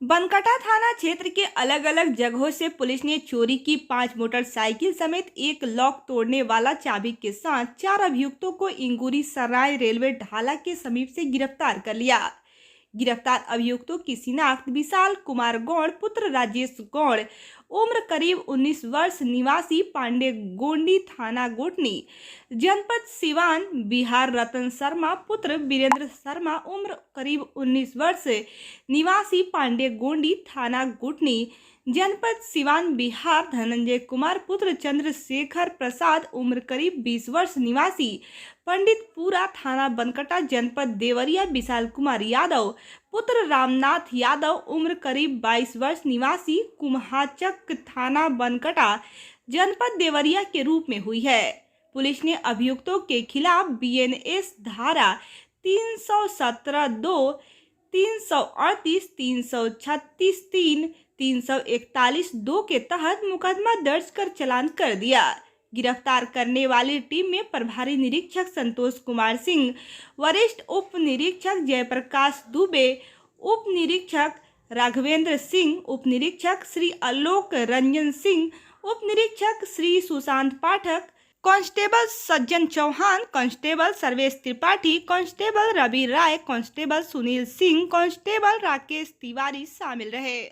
बनकटा थाना क्षेत्र के अलग अलग जगहों से पुलिस ने चोरी की 5 मोटरसाइकिल समेत एक लॉक तोड़ने वाला चाबी के साथ 4 अभियुक्तों को इंगूरी सराय रेलवे ढाला के समीप से गिरफ्तार कर लिया। गिरफ्तार अभियुक्तों की शिनाख्त विशाल कुमार गौड़ पुत्र राजेश गौड़, उम्र करीब 19 वर्ष, निवासी पांडे गोंडी थाना गोटनी, जनपद सिवान बिहार, रतन शर्मा पुत्र वीरेंद्र शर्मा, उम्र करीब 19 वर्ष, निवासी पांडे गोंडी थाना गुटनी, जनपद सिवान बिहार, धनंजय कुमार पुत्र चंद्रशेखर प्रसाद, उम्र करीब 20 वर्ष, निवासी पंडितपुरा थाना बनकटा, जनपद देवरिया, विशाल कुमार यादव पुत्र रामनाथ यादव, उम्र करीब 22 वर्ष, निवासी कुम्हाचक थाना बनकटा, जनपद देवरिया के रूप में हुई है। पुलिस ने अभियुक्तों के खिलाफ बीएनएस धारा 317(2), 338, 336(3), 341(2) के तहत मुकदमा दर्ज कर चालान कर दिया। गिरफ्तार करने वाली टीम में प्रभारी निरीक्षक संतोष कुमार सिंह, वरिष्ठ उप निरीक्षक जयप्रकाश दुबे, उप निरीक्षक राघवेंद्र सिंह, उप निरीक्षक श्री आलोक रंजन सिंह, उप निरीक्षक श्री सुशांत पाठक, कांस्टेबल सज्जन चौहान, कांस्टेबल सर्वेश त्रिपाठी, कांस्टेबल रवि राय, कांस्टेबल सुनील सिंह, कांस्टेबल राकेश तिवारी शामिल रहे।